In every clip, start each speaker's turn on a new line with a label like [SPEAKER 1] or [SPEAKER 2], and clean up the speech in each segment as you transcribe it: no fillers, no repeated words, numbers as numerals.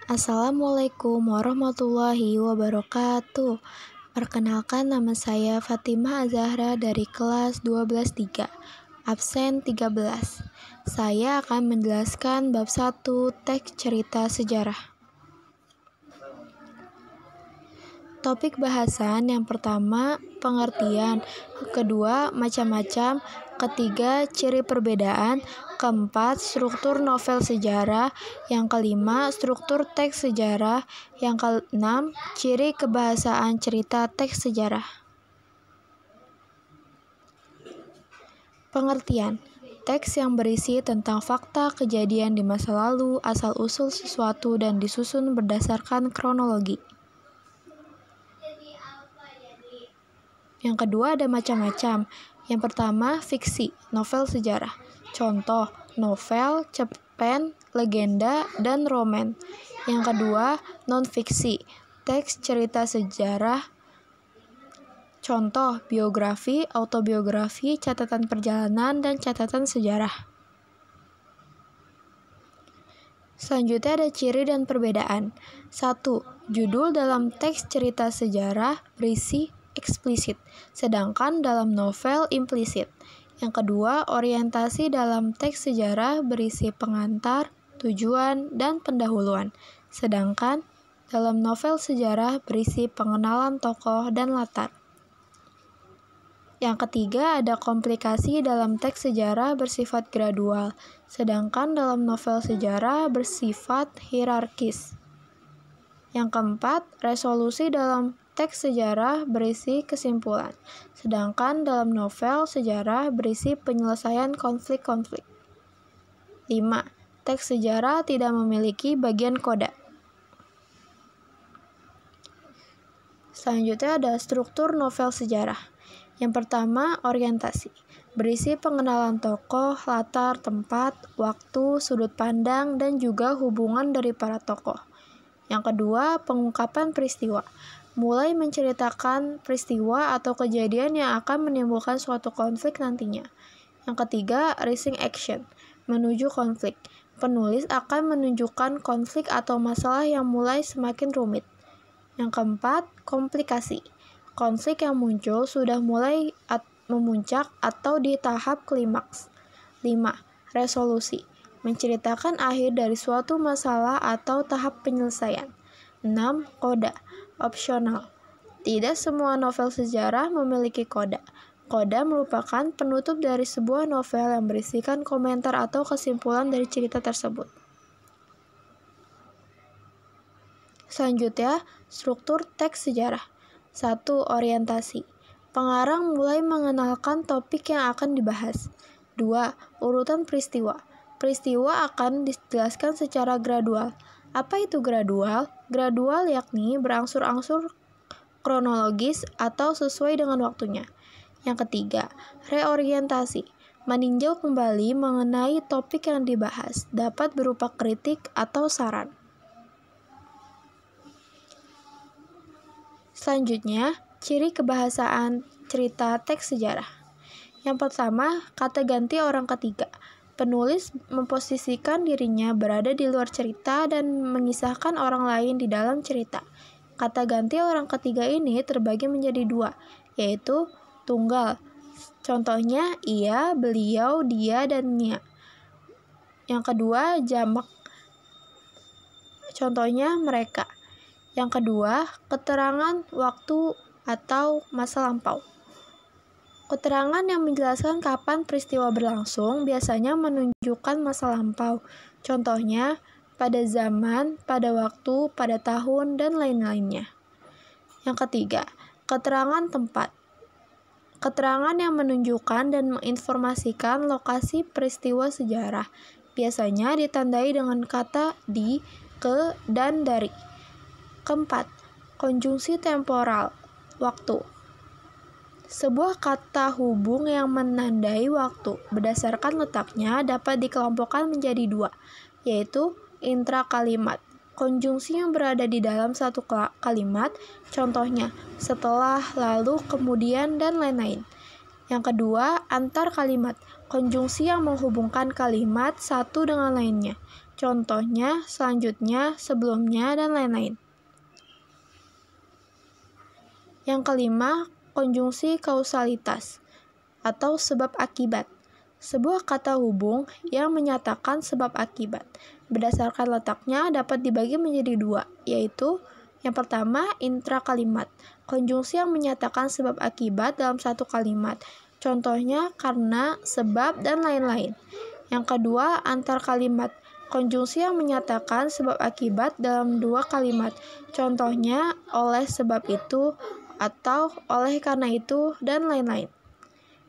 [SPEAKER 1] Assalamualaikum warahmatullahi wabarakatuh. Perkenalkan, nama saya Fatimah Azahra dari kelas 12-3, absen 13. Saya akan menjelaskan bab 1 teks cerita sejarah. Topik bahasan yang pertama, pengertian. Kedua, macam-macam. Ketiga, ciri perbedaan. Keempat, struktur novel sejarah. Yang kelima, struktur teks sejarah. Yang keenam, ciri kebahasaan cerita teks sejarah. Pengertian. Teks yang berisi tentang fakta kejadian di masa lalu, asal-usul sesuatu, dan disusun berdasarkan kronologi. Yang kedua, ada macam-macam. Yang pertama, fiksi, novel sejarah. Contoh, novel, cerpen, legenda, dan roman. Yang kedua, non-fiksi, teks cerita sejarah. Contoh, biografi, autobiografi, catatan perjalanan, dan catatan sejarah. Selanjutnya ada ciri dan perbedaan. 1. Judul dalam teks cerita sejarah berisi eksplisit, sedangkan dalam novel implisit. Yang kedua, orientasi dalam teks sejarah berisi pengantar, tujuan, dan pendahuluan, sedangkan dalam novel sejarah berisi pengenalan tokoh dan latar. Yang ketiga, ada komplikasi dalam teks sejarah bersifat gradual, sedangkan dalam novel sejarah bersifat hierarkis. Yang keempat, resolusi dalam teks sejarah berisi kesimpulan, sedangkan dalam novel sejarah berisi penyelesaian konflik-konflik. 5. Teks sejarah tidak memiliki bagian koda. Selanjutnya ada struktur novel sejarah. Yang pertama, orientasi. Berisi pengenalan tokoh, latar, tempat, waktu, sudut pandang, dan juga hubungan dari para tokoh. Yang kedua, pengungkapan peristiwa. Mulai menceritakan peristiwa atau kejadian yang akan menimbulkan suatu konflik nantinya. Yang ketiga, rising action, menuju konflik. Penulis akan menunjukkan konflik atau masalah yang mulai semakin rumit. Yang keempat, komplikasi. Konflik yang muncul sudah mulai memuncak atau di tahap klimaks. 5. Resolusi, menceritakan akhir dari suatu masalah atau tahap penyelesaian. 6. Koda, opsional. Tidak semua novel sejarah memiliki koda. Koda merupakan penutup dari sebuah novel yang berisikan komentar atau kesimpulan dari cerita tersebut. Selanjutnya, struktur teks sejarah. 1. Orientasi. Pengarang mulai mengenalkan topik yang akan dibahas. 2. Urutan peristiwa. Peristiwa akan dijelaskan secara gradual. Apa itu gradual? Gradual yakni berangsur-angsur kronologis atau sesuai dengan waktunya. Yang ketiga, reorientasi. Meninjau kembali mengenai topik yang dibahas, dapat berupa kritik atau saran. Selanjutnya, ciri kebahasaan cerita teks sejarah. Yang pertama, kata ganti orang ketiga. Penulis memposisikan dirinya berada di luar cerita dan mengisahkan orang lain di dalam cerita. Kata ganti orang ketiga ini terbagi menjadi dua, yaitu tunggal. Contohnya ia, beliau, dia, dan nya. Yang kedua, jamak. Contohnya mereka. Yang kedua, keterangan waktu atau masa lampau. Keterangan yang menjelaskan kapan peristiwa berlangsung biasanya menunjukkan masa lampau. Contohnya, pada zaman, pada waktu, pada tahun, dan lain-lainnya. Yang ketiga, keterangan tempat. Keterangan yang menunjukkan dan menginformasikan lokasi peristiwa sejarah. Biasanya ditandai dengan kata di, ke, dan dari. Keempat, konjungsi temporal, waktu. Sebuah kata hubung yang menandai waktu berdasarkan letaknya dapat dikelompokkan menjadi dua, yaitu intrakalimat, konjungsi yang berada di dalam satu kalimat, contohnya setelah, lalu, kemudian, dan lain-lain. Yang kedua, antar kalimat, konjungsi yang menghubungkan kalimat satu dengan lainnya. contohnya, selanjutnya, sebelumnya, dan lain-lain. Yang kelima, konjungsi kausalitas atau sebab akibat. Sebuah kata hubung yang menyatakan sebab akibat. Berdasarkan letaknya dapat dibagi menjadi dua, yaitu yang pertama, intrakalimat, konjungsi yang menyatakan sebab akibat dalam satu kalimat. Contohnya, karena, sebab, dan lain-lain. Yang kedua, antar kalimat, konjungsi yang menyatakan sebab akibat dalam dua kalimat. Contohnya, oleh sebab itu, atau oleh karena itu, dan lain-lain.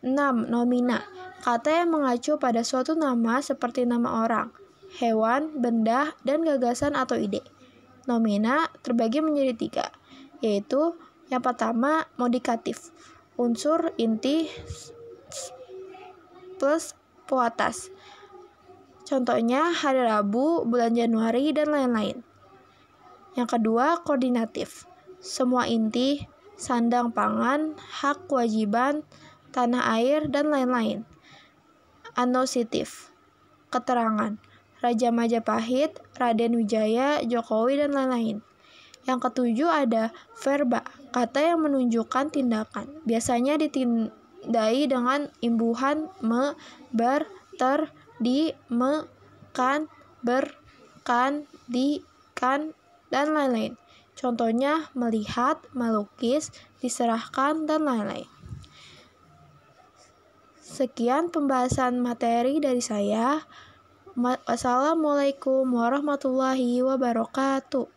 [SPEAKER 1] 6. Nomina, kata yang mengacu pada suatu nama seperti nama orang, hewan, benda, dan gagasan atau ide. Nomina terbagi menjadi 3, yaitu yang pertama, modikatif, unsur inti plus puatas. Contohnya, hari Rabu, bulan Januari, dan lain-lain. Yang kedua, koordinatif, semua inti, sandang pangan, hak kewajiban, tanah air, dan lain-lain. Anositif, keterangan, Raja Majapahit, Raden Wijaya, Jokowi, dan lain-lain. Yang ketujuh ada verba, kata yang menunjukkan tindakan. Biasanya ditandai dengan imbuhan me, ber, ter, di, me, kan, ber, kan, di, kan, dan lain-lain. Contohnya melihat, melukis, diserahkan, dan lain-lain. Sekian pembahasan materi dari saya. Wassalamualaikum warahmatullahi wabarakatuh.